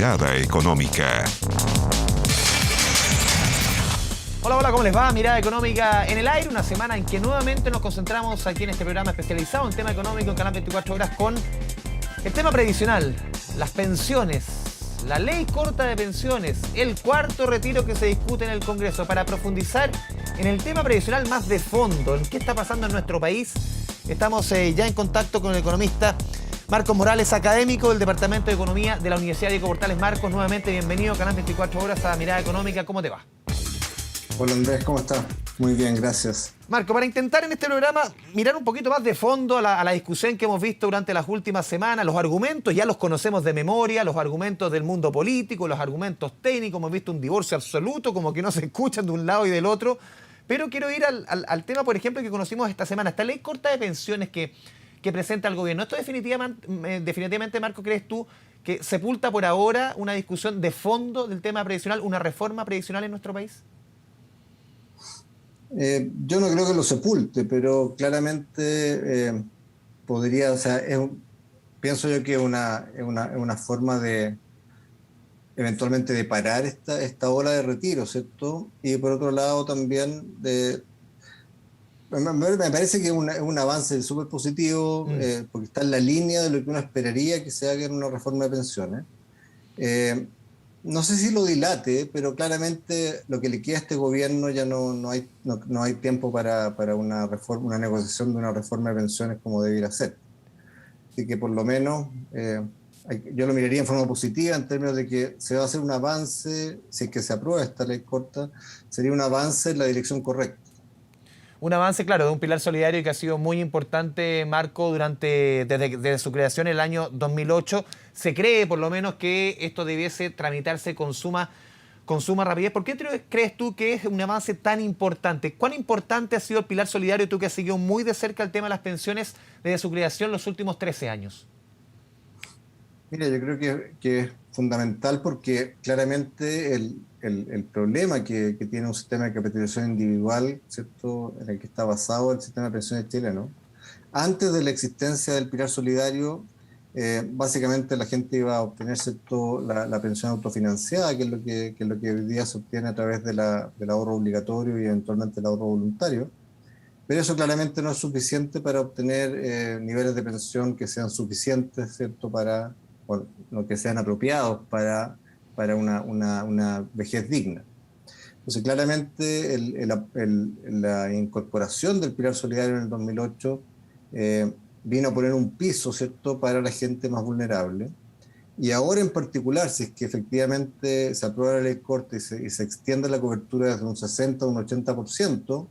Mirada Económica. Hola, hola, ¿cómo les va? Mirada Económica en el aire, una semana en que nuevamente nos concentramos aquí en este programa especializado en tema económico en Canal 24 Horas con el tema previsional, las pensiones, la ley corta de pensiones, el cuarto retiro que se discute en el Congreso. Para profundizar en el tema previsional más de fondo, en qué está pasando en nuestro país, estamos ya en contacto con el economista Marcos Morales, académico del Departamento de Economía de la Universidad Diego Portales. Marcos, nuevamente bienvenido a Canal 24 Horas a Mirada Económica. ¿Cómo te va? Hola Andrés, ¿cómo estás? Muy bien, gracias. Marco, para intentar en este programa mirar un poquito más de fondo a la discusión que hemos visto durante las últimas semanas, los argumentos ya los conocemos de memoria, los argumentos del mundo político, los argumentos técnicos, hemos visto un divorcio absoluto, como que no se escuchan de un lado y del otro, pero quiero ir al tema, por ejemplo, que conocimos esta semana, esta ley corta de pensiones que presenta el gobierno. ¿Esto definitivamente, Marco, crees tú que sepulta por ahora una discusión de fondo del tema previsional, una reforma previsional en nuestro país? Yo no creo que lo sepulte, pero claramente podría, o sea, pienso yo que es una forma de eventualmente de parar esta ola de retiro, ¿cierto? Y por otro lado también me parece que es un avance súper positivo, porque está en la línea de lo que uno esperaría que se haga en una reforma de pensiones. No sé si lo dilate, pero claramente lo que le queda a este gobierno ya no hay tiempo para una reforma, una negociación de una reforma de pensiones como debiera ser. Así que por lo menos yo lo miraría en forma positiva en términos de que se va a hacer un avance, si es que se aprueba esta ley corta, sería un avance en la dirección correcta. Un avance, claro, de un pilar solidario que ha sido muy importante, Marco, desde su creación en el año 2008. Se cree, por lo menos, que esto debiese tramitarse con suma rapidez. ¿Por qué crees tú que es un avance tan importante? ¿Cuán importante ha sido el pilar solidario, tú que has seguido muy de cerca el tema de las pensiones desde su creación los últimos 13 años? Mira, yo creo que es fundamental porque claramente el problema que tiene un sistema de capitalización individual, ¿cierto?, en el que está basado el sistema de pensiones chileno, antes de la existencia del pilar solidario, básicamente la gente iba a obtener, ¿cierto?, la pensión autofinanciada, que es lo que hoy día se obtiene a través del ahorro obligatorio y eventualmente el ahorro voluntario. Pero eso claramente no es suficiente para obtener niveles de pensión que sean suficientes, ¿cierto?, no que sean apropiados para una vejez digna. Entonces, claramente la incorporación del pilar solidario en el 2008 vino a poner un piso, ¿cierto?, para la gente más vulnerable. Y ahora en particular, si es que efectivamente se aprueba la ley corta y se extiende la cobertura desde un 60 a un 80%,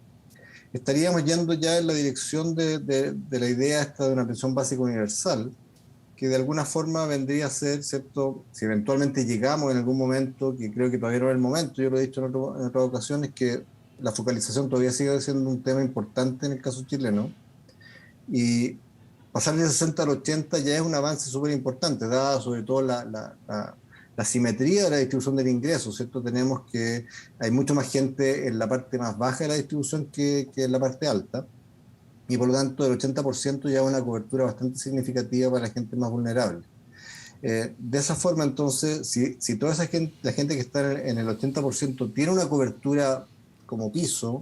estaríamos yendo ya en la dirección de la idea esta de una pensión básica universal, que de alguna forma vendría a ser, ¿cierto?, si eventualmente llegamos en algún momento, que creo que todavía no es el momento, yo lo he dicho en otras ocasiones, que la focalización todavía sigue siendo un tema importante en el caso chileno, y pasar de 60 al 80 ya es un avance súper importante, dada sobre todo la simetría de la distribución del ingreso, ¿cierto? Tenemos que hay mucho más gente en la parte más baja de la distribución que en la parte alta, y por lo tanto el 80% ya es una cobertura bastante significativa para la gente más vulnerable. De esa forma, entonces, si toda esa gente, la gente que está en el 80% tiene una cobertura como piso,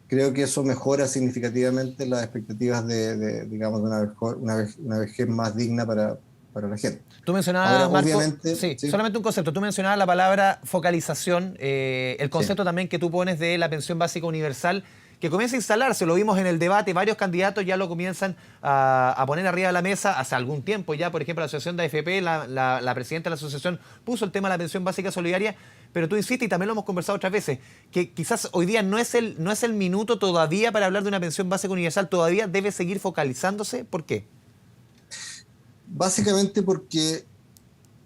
creo que eso mejora significativamente las expectativas digamos, de una vejez más digna para la gente. Tú mencionabas, Ahora, Marco, obviamente, sí, sí, solamente un concepto. Tú mencionabas la palabra focalización, el concepto sí. también que tú pones de la pensión básica universal, que comienza a instalarse, lo vimos en el debate, varios candidatos ya lo comienzan a poner arriba de la mesa hace algún tiempo ya. Por ejemplo, la asociación de AFP, la presidenta de la asociación puso el tema de la pensión básica solidaria, pero tú insistes, y también lo hemos conversado otras veces, que quizás hoy día no es el minuto todavía para hablar de una pensión básica universal, todavía debe seguir focalizándose. ¿Por qué? Básicamente porque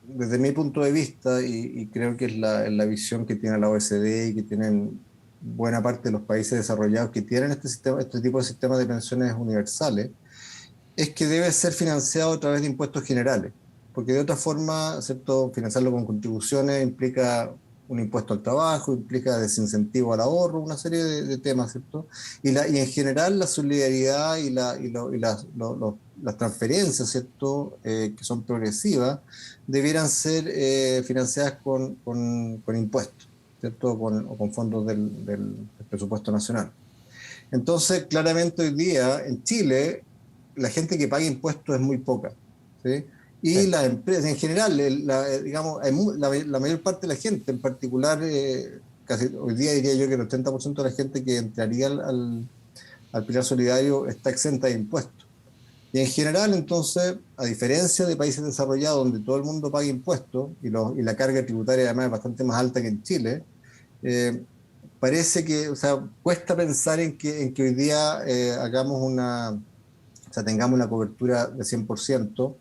desde mi punto de vista, y creo que es la visión que tiene la OECD y que tienen buena parte de los países desarrollados que tienen este tipo de sistemas de pensiones universales, es que debe ser financiado a través de impuestos generales, porque de otra forma, ¿cierto?, financiarlo con contribuciones implica un impuesto al trabajo, implica desincentivo al ahorro, una serie de temas, ¿cierto? Y en general la solidaridad y los las transferencias, ¿cierto? Que son progresivas, debieran ser financiadas con impuestos, ¿cierto? O con fondos del presupuesto nacional. Entonces, claramente hoy día en Chile, la gente que paga impuestos es muy poca, ¿sí? Sí. Y las empresas, en general, digamos, la mayor parte de la gente, en particular, casi hoy día diría yo que el 80% de la gente que entraría al pilar solidario está exenta de impuestos. Y en general, entonces, a diferencia de países desarrollados donde todo el mundo paga impuestos y la carga tributaria además es bastante más alta que en Chile, eh, parece que, o sea, cuesta pensar en que hoy día o sea, tengamos una cobertura de 100%,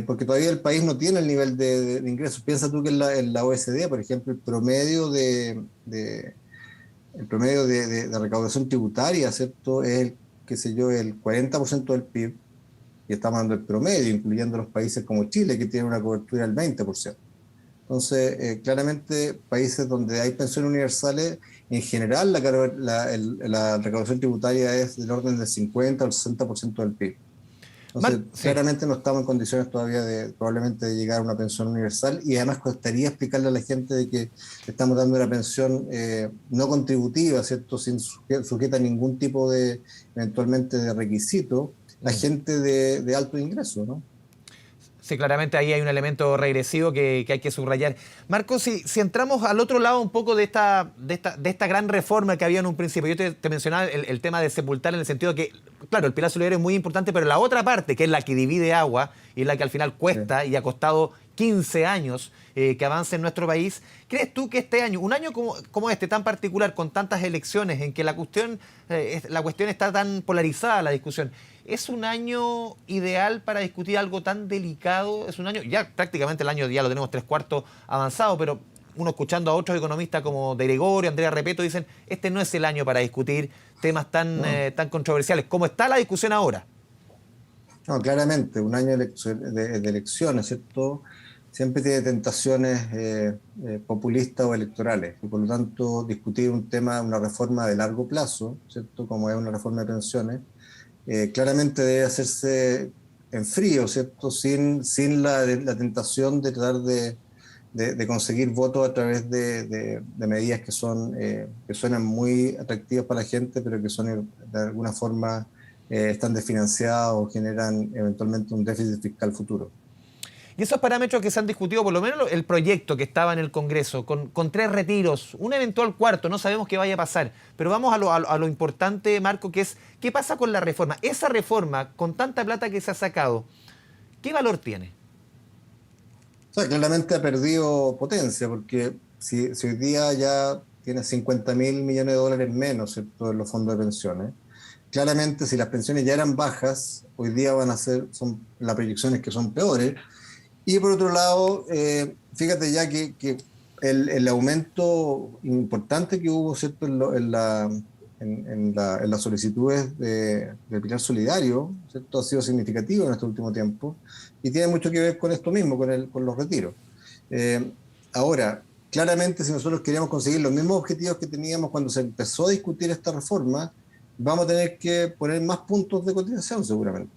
porque todavía el país no tiene el nivel de ingresos. Piensa tú que en la OECD, por ejemplo, el promedio de recaudación tributaria, ¿cierto? Es qué sé yo, el 40% del PIB, y estamos hablando del promedio, incluyendo los países como Chile, que tienen una cobertura del 20%. Entonces, claramente, países donde hay pensiones universales, en general la recaudación tributaria es del orden del 50 al 60% del PIB. Entonces, Sí. claramente no estamos en condiciones todavía probablemente de llegar a una pensión universal, y además costaría explicarle a la gente de que estamos dando una pensión no contributiva, ¿cierto? Sujeta a ningún tipo eventualmente de requisito, a gente de alto ingreso, ¿no? Sí, claramente ahí hay un elemento regresivo que hay que subrayar. Marco, si entramos al otro lado un poco de esta gran reforma que había en un principio, yo te mencionaba el tema de sepultar en el sentido de que, claro, el pilar solidario es muy importante, pero la otra parte, que es la que divide agua y es la que al final Sí. cuesta y ha costado 15 años que avance en nuestro país, ¿crees tú que este año, un año como este tan particular, con tantas elecciones, en que la cuestión está tan polarizada, la discusión, es un año ideal para discutir algo tan delicado? Es un año, ya prácticamente el año ya lo tenemos 3/4 avanzado, pero uno escuchando a otros economistas como De Gregorio, Andrea Repeto, dicen, este no es el año para discutir temas No. tan controversiales. ¿Cómo está la discusión ahora? No, claramente, un año de elecciones, ¿cierto? Siempre tiene tentaciones populistas o electorales, y por lo tanto discutir un tema, una reforma de largo plazo, ¿cierto? Como es una reforma de pensiones, claramente debe hacerse en frío, ¿cierto? Sin la tentación de tratar de conseguir votos a través de medidas que suenan muy atractivas para la gente, pero que son de alguna forma están desfinanciadas o generan eventualmente un déficit fiscal futuro. Y esos parámetros que se han discutido, por lo menos el proyecto que estaba en el Congreso, con 3 retiros, un eventual cuarto, no sabemos qué vaya a pasar, pero vamos a lo importante, Marco, que es, ¿qué pasa con la reforma? Esa reforma, con tanta plata que se ha sacado, ¿qué valor tiene? O sea, claramente ha perdido potencia, porque si hoy día ya tiene 50.000 millones de dólares menos, ¿cierto?, en los fondos de pensiones, claramente si las pensiones ya eran bajas, hoy día son las proyecciones que son peores. Y por otro lado, fíjate ya que el aumento importante que hubo, ¿cierto?, en las solicitudes de pilar solidario, ¿cierto?, ha sido significativo en este último tiempo, y tiene mucho que ver con esto mismo, con los retiros. Eh, Ahora, claramente, si nosotros queríamos conseguir los mismos objetivos que teníamos cuando se empezó a discutir esta reforma, vamos a tener que poner más puntos de cotización seguramente,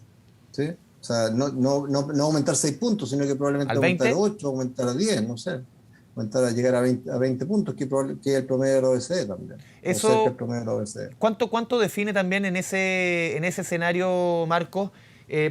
¿sí? O sea, no aumentar 6 puntos, sino que probablemente ¿Al aumentar 20? 8, aumentar a 10, no sé. Aumentar a llegar a 20 puntos, que es el promedio de la OECD también, o cerca del Eso, promedio de la OECD. ¿cuánto define también en ese escenario, Marcos?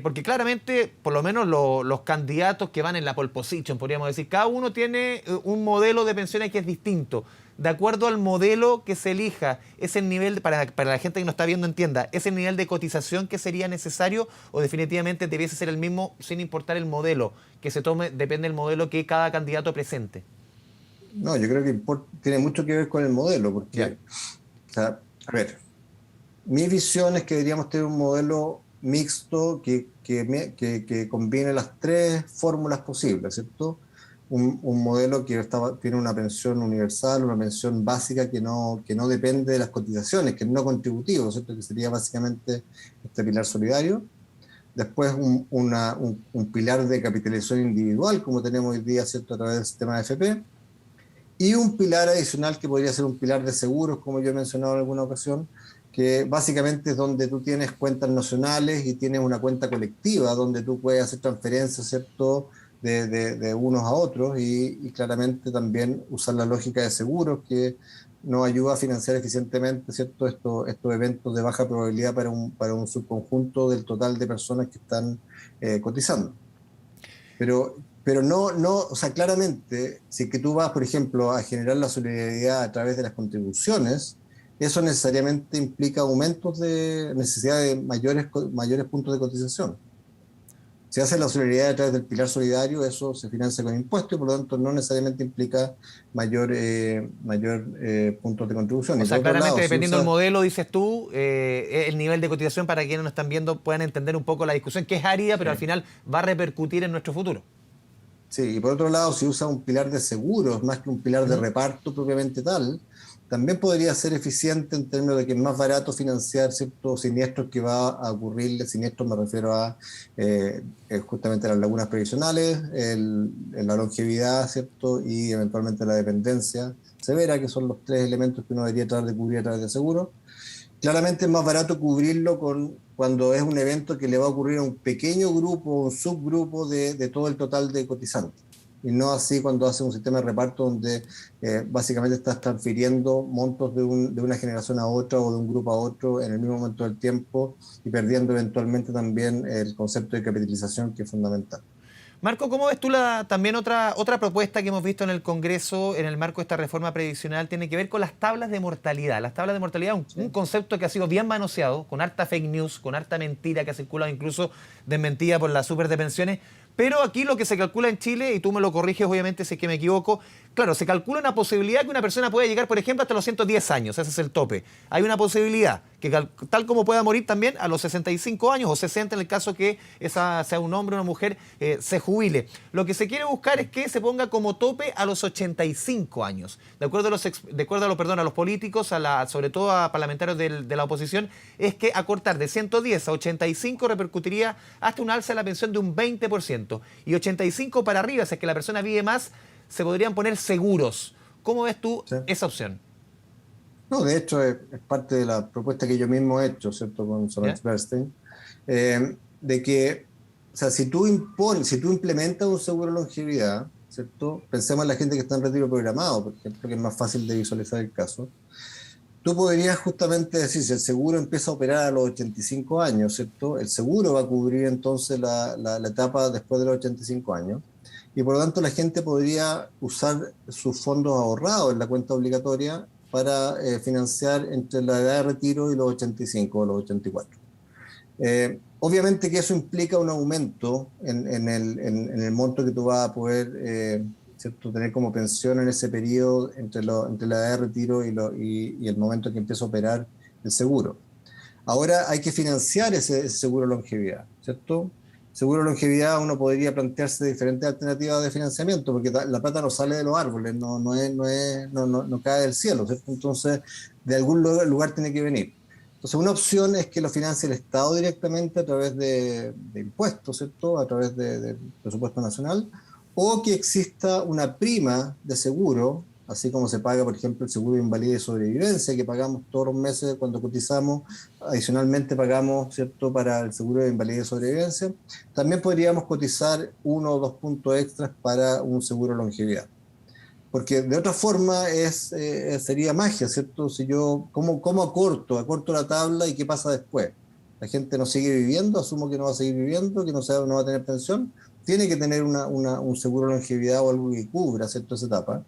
Porque claramente, por lo menos los candidatos que van en la pole position, podríamos decir, cada uno tiene un modelo de pensiones que es distinto. De acuerdo al modelo que se elija, es el nivel, para la gente que nos está viendo entienda, ¿es el nivel de cotización que sería necesario o definitivamente debiese ser el mismo sin importar el modelo que se tome, depende del modelo que cada candidato presente? No, yo creo que tiene mucho que ver con el modelo, Ya. porque, o sea, a ver, mi visión es que deberíamos tener un modelo mixto que combine las tres fórmulas posibles, ¿cierto? Un modelo que tiene una pensión universal, una pensión básica que no depende de las cotizaciones, que es no contributivo, ¿cierto? Que sería básicamente este pilar solidario. Después un pilar de capitalización individual, como tenemos hoy día, ¿cierto?, a través del sistema de AFP. Y un pilar adicional que podría ser un pilar de seguros, como yo he mencionado en alguna ocasión, que básicamente es donde tú tienes cuentas nacionales y tienes una cuenta colectiva donde tú puedes hacer transferencias, ¿cierto?, de unos a otros y claramente también usar la lógica de seguros que nos ayuda a financiar eficientemente, ¿cierto?, estos eventos de baja probabilidad para un subconjunto del total de personas que están cotizando. Pero no, o sea, claramente, si es que tú vas, por ejemplo, a generar la solidaridad a través de las contribuciones, eso necesariamente implica aumentos de necesidad de mayores puntos de cotización. Si hace la solidaridad a través del pilar solidario, eso se financia con impuestos y por lo tanto no necesariamente implica mayor puntos de contribución. O Y por sea, otro claramente lado, si dependiendo del usa, modelo, dices tú, el nivel de cotización para quienes nos están viendo puedan entender un poco la discusión, que es árida, pero al final va a repercutir en nuestro futuro. sí, y por otro lado, si usa un pilar de seguros más que un pilar de Ujú. reparto propiamente tal, también podría ser eficiente en términos de que es más barato financiar ciertos siniestros que va a ocurrir. Siniestros me refiero a justamente las lagunas previsionales, la longevidad, ¿cierto? Y eventualmente la dependencia severa, que son los tres elementos que uno debería tratar de cubrir a través de seguros. Claramente es más barato cubrirlo cuando es un evento que le va a ocurrir a un pequeño grupo, un subgrupo de todo el total de cotizantes. Y no así cuando hace un sistema de reparto donde básicamente estás transfiriendo montos de una generación a otra o de un grupo a otro en el mismo momento del tiempo y perdiendo eventualmente también el concepto de capitalización que es fundamental. Marco, ¿cómo ves tú también otra propuesta que hemos visto en el Congreso en el marco de esta reforma previsional? Tiene que ver con las tablas de mortalidad. Las tablas de mortalidad es un Sí. concepto que ha sido bien manoseado, con harta fake news, con harta mentira que ha circulado, incluso desmentida por las super de pensiones. Pero aquí lo que se calcula en Chile, y tú me lo corriges obviamente si es que me equivoco, claro, se calcula una posibilidad que una persona pueda llegar, por ejemplo, hasta los 110 años, ese es el tope. Hay una posibilidad que tal como pueda morir también a los 65 años o 60 en el caso que esa sea un hombre o una mujer, se jubile. Lo que se quiere buscar es que se ponga como tope a los 85 años. De acuerdo a los políticos, sobre todo a parlamentarios de la oposición, es que acortar de 110 a 85 repercutiría hasta un alza de la pensión de un 20%. Y 85 para arriba, si es que la persona vive más, se podrían poner seguros. ¿Cómo ves tú ¿Sí? esa opción? No, de hecho es parte de la propuesta que yo mismo he hecho, ¿cierto?, con ¿Ya? Solange Bernstein, de que, o sea, si tú implementas un seguro de longevidad, ¿cierto? Pensemos en la gente que está en retiro programado, por ejemplo, que es más fácil de visualizar el caso. Tú podrías justamente decir, si el seguro empieza a operar a los 85 años, ¿cierto? El seguro va a cubrir entonces la etapa después de los 85 años. Y por lo tanto la gente podría usar sus fondos ahorrados en la cuenta obligatoria para financiar entre la edad de retiro y los 85 o los 84. Obviamente que eso implica un aumento en el monto que tú vas a poder ¿cierto?, tener como pensión en ese periodo entre la edad de retiro y el momento en que empieza a operar el seguro. Ahora hay que financiar ese seguro de longevidad, ¿cierto? Seguro de longevidad uno podría plantearse diferentes alternativas de financiamiento, porque la plata no sale de los árboles, no cae del cielo, ¿cierto? Entonces, de algún lugar tiene que venir. Entonces, una opción es que lo financie el Estado directamente a través de impuestos, ¿cierto? A través del presupuesto nacional, o que exista una prima de seguro, así como se paga, por ejemplo, el seguro de invalidez y sobrevivencia, que pagamos todos los meses cuando cotizamos, adicionalmente pagamos, ¿cierto?, para el seguro de invalidez y sobrevivencia. También podríamos cotizar 1 o 2 puntos extras para un seguro de longevidad. Porque de otra forma sería magia, ¿cierto? Si yo, ¿cómo acorto la tabla y qué pasa después? La gente no sigue viviendo, asumo que no va a seguir viviendo, que no va a tener pensión, tiene que tener un seguro de longevidad o algo que cubra, ¿cierto?, esa etapa.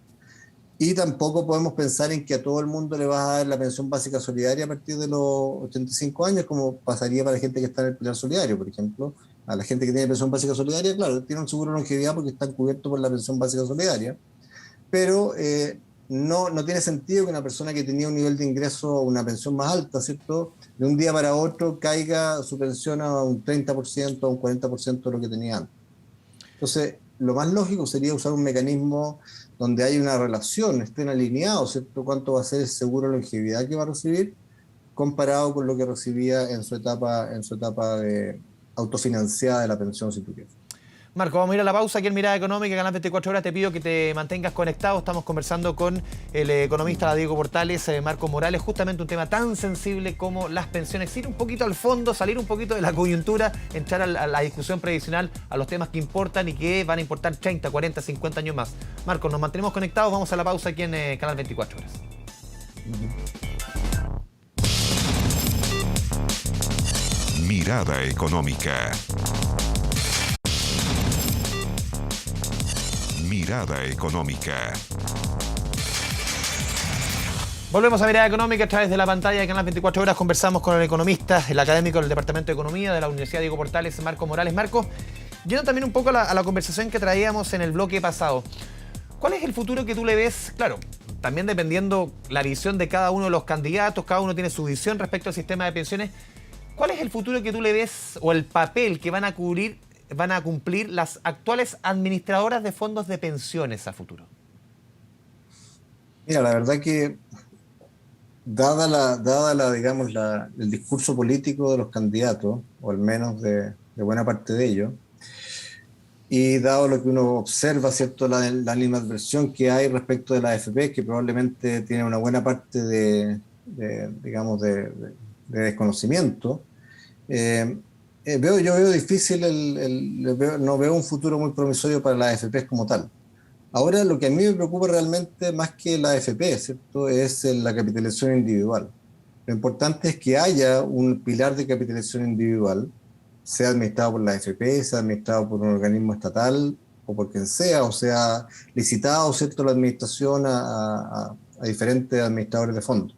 Y tampoco podemos pensar en que a todo el mundo le vas a dar la pensión básica solidaria a partir de los 85 años, como pasaría para la gente que está en el pilar solidario, por ejemplo. A la gente que tiene pensión básica solidaria, claro, tiene un seguro de longevidad porque están cubiertos por la pensión básica solidaria, pero no tiene sentido que una persona que tenía un nivel de ingreso o una pensión más alta, ¿cierto?, de un día para otro caiga su pensión a un 30%, a un 40% de lo que tenía antes. Entonces, lo más lógico sería usar un mecanismo donde hay una relación, estén alineados, ¿cierto?, cuánto va a ser el seguro de longevidad que va a recibir comparado con lo que recibía en su etapa de autofinanciada de la pensión, si tú quieres. Marco, vamos a ir a la pausa aquí en Mirada Económica, Canal 24 Horas. Te pido que te mantengas conectado. Estamos conversando con el economista Diego Portales, Marco Morales, justamente un tema tan sensible como las pensiones. Ir un poquito al fondo, salir un poquito de la coyuntura, entrar a la discusión previsional, a los temas que importan y que van a importar 30, 40, 50 años más. Marco, nos mantenemos conectados. Vamos a la pausa aquí en Canal 24 Horas. Mirada Económica. Mirada Económica. Volvemos a Mirada Económica a través de la pantalla de Canal 24 Horas. Conversamos con el economista, el académico del Departamento de Economía de la Universidad Diego Portales, Marco Morales. Marco, yendo también un poco a la conversación que traíamos en el bloque pasado, ¿cuál es el futuro que tú le ves? Claro, también dependiendo la visión de cada uno de los candidatos, cada uno tiene su visión respecto al sistema de pensiones. ¿Cuál es el futuro que tú le ves o el papel que van a cumplir las actuales administradoras de fondos de pensiones a futuro? Mira, la verdad que digamos, el discurso político de los candidatos, o al menos de buena parte de ellos, y dado lo que uno observa, ¿cierto?, la animadversión que hay respecto de la AFP, que probablemente tiene una buena parte de desconocimiento, yo veo difícil, no veo un futuro muy promisorio para las AFP como tal. Ahora, lo que a mí me preocupa realmente, más que la AFP, ¿cierto?, es la capitalización individual. Lo importante es que haya un pilar de capitalización individual, sea administrado por la AFP, sea administrado por un organismo estatal o por quien sea, o sea licitado, ¿cierto?, la administración a diferentes administradores de fondos.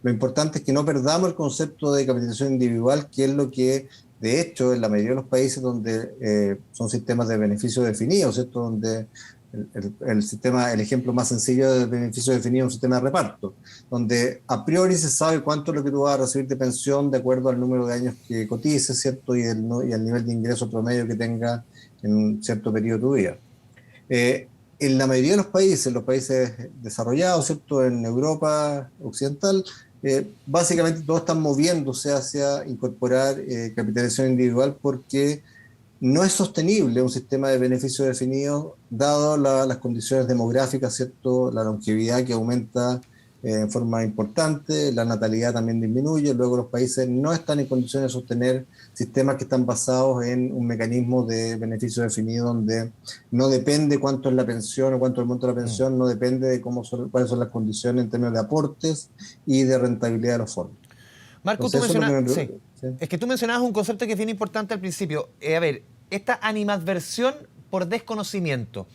Lo importante es que no perdamos el concepto de capitalización individual, que es lo que, de hecho, en la mayoría de los países donde son sistemas de beneficio definidos, ¿cierto?, donde el ejemplo más sencillo de beneficio definido es un sistema de reparto, donde a priori se sabe cuánto es lo que tú vas a recibir de pensión de acuerdo al número de años que cotices, ¿cierto?, y al nivel de ingreso promedio que tenga en un cierto periodo de tu vida. En la mayoría de los países desarrollados, ¿cierto?, en Europa occidental, básicamente todos están moviéndose hacia incorporar capitalización individual, porque no es sostenible un sistema de beneficio definido, dado las condiciones demográficas, ¿cierto?, la longevidad que aumenta en forma importante, la natalidad también disminuye. Luego los países no están en condiciones de sostener sistemas que están basados en un mecanismo de beneficio definido, donde no depende cuánto es la pensión o cuánto es el monto de la pensión, no depende de cuáles son las condiciones en términos de aportes y de rentabilidad de los fondos. Marco, Entonces, es que tú mencionabas un concepto que es bien importante al principio. A ver, esta animadversión por desconocimiento.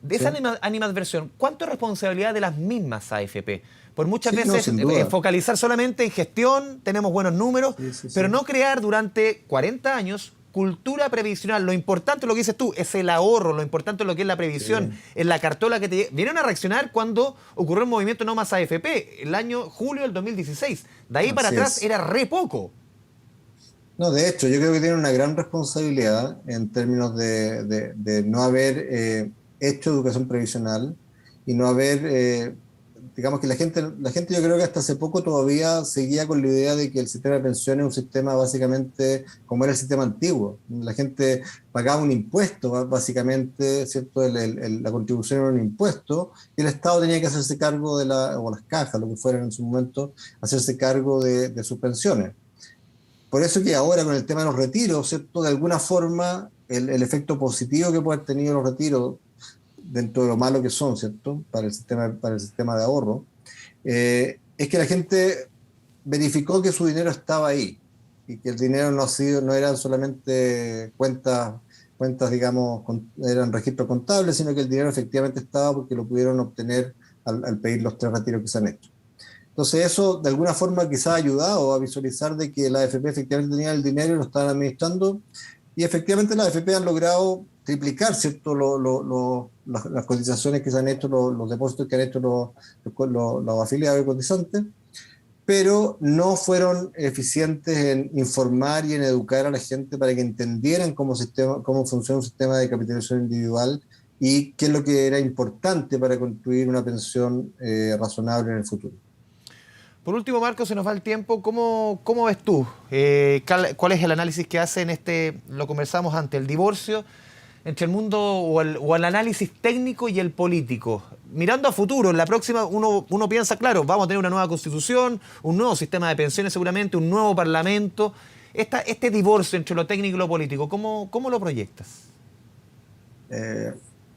De esa animadversión, ¿cuánto es responsabilidad de las mismas AFP? Por muchas veces focalizar solamente en gestión, tenemos buenos números, pero no crear durante 40 años cultura previsional. Lo importante, lo que dices tú, es el ahorro, lo importante es lo que es la previsión, es la cartola que te llega. Vinieron a reaccionar cuando ocurrió el movimiento No Más AFP, el año julio del 2016. De ahí para atrás era re poco. No, de hecho, yo creo que tienen una gran responsabilidad en términos de no haber hecho educación previsional y no haber, digamos que la gente yo creo que hasta hace poco todavía seguía con la idea de que el sistema de pensiones es un sistema básicamente como era el sistema antiguo. La gente pagaba un impuesto, básicamente, ¿cierto? La contribución era un impuesto y el Estado tenía que hacerse cargo o las cajas, lo que fueran en su momento, hacerse cargo de sus pensiones. Por eso que ahora con el tema de los retiros, ¿cierto?, de alguna forma el efecto positivo que puede haber tenido los retiros, dentro de lo malo que son, ¿cierto?, para el sistema de ahorro, es que la gente verificó que su dinero estaba ahí y que el dinero no eran solamente cuentas, digamos, eran registros contables, sino que el dinero efectivamente estaba porque lo pudieron obtener al pedir los 3 retiros que se han hecho. Entonces eso de alguna forma quizás ha ayudado a visualizar de que la AFP efectivamente tenía el dinero y lo estaban administrando, y efectivamente las AFP han logrado triplicar, ¿cierto?, las cotizaciones que se han hecho, los depósitos que han hecho los afiliados y cotizantes, pero no fueron eficientes en informar y en educar a la gente para que entendieran cómo funciona un sistema de capitalización individual y qué es lo que era importante para construir una pensión razonable en el futuro. Por último, Marco, se nos va el tiempo. ¿Cómo ves tú? ¿Cuál es el análisis que hacen lo conversamos ante el divorcio? entre el mundo o el análisis técnico y el político. Mirando a futuro, en la próxima uno piensa, claro, vamos a tener una nueva constitución, un nuevo sistema de pensiones seguramente, un nuevo parlamento. Este divorcio entre lo técnico y lo político, ¿cómo lo proyectas?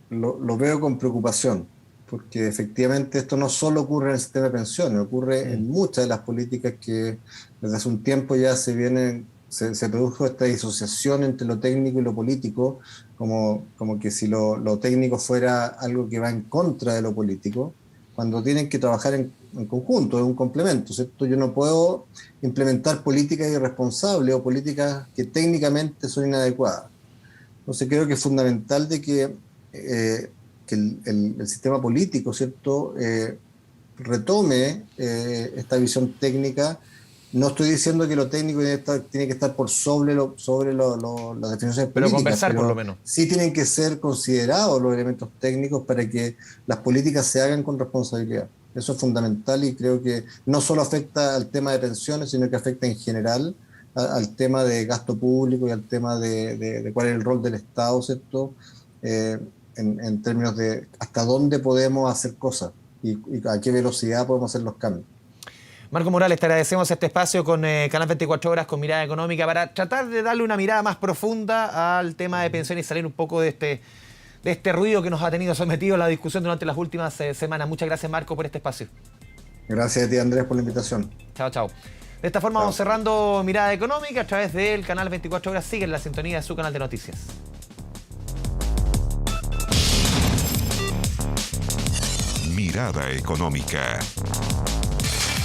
Lo veo con preocupación, porque efectivamente esto no solo ocurre en el sistema de pensiones, ocurre en muchas de las políticas que desde hace un tiempo ya se produjo esta disociación entre lo técnico y lo político, como que si lo técnico fuera algo que va en contra de lo político, cuando tienen que trabajar en conjunto, es un complemento, ¿cierto? Yo no puedo implementar políticas irresponsables o políticas que técnicamente son inadecuadas. Entonces creo que es fundamental de que el sistema político, ¿cierto?, retome esta visión técnica. No estoy diciendo que lo técnico tiene que estar por sobre las definiciones políticas, pero conversar por lo menos. Sí tienen que ser considerados los elementos técnicos para que las políticas se hagan con responsabilidad. Eso es fundamental y creo que no solo afecta al tema de pensiones, sino que afecta en general al tema de gasto público y al tema de cuál es el rol del Estado, ¿cierto?, en términos de hasta dónde podemos hacer cosas y a qué velocidad podemos hacer los cambios. Marco Morales, te agradecemos este espacio con Canal 24 Horas, con Mirada Económica, para tratar de darle una mirada más profunda al tema de pensiones y salir un poco de este ruido que nos ha tenido sometido la discusión durante las últimas semanas. Muchas gracias, Marco, por este espacio. Gracias a ti, Andrés, por la invitación. Chao, chao. De esta forma vamos cerrando Mirada Económica a través del Canal 24 Horas. Sigue en la sintonía de su canal de noticias. Mirada Económica.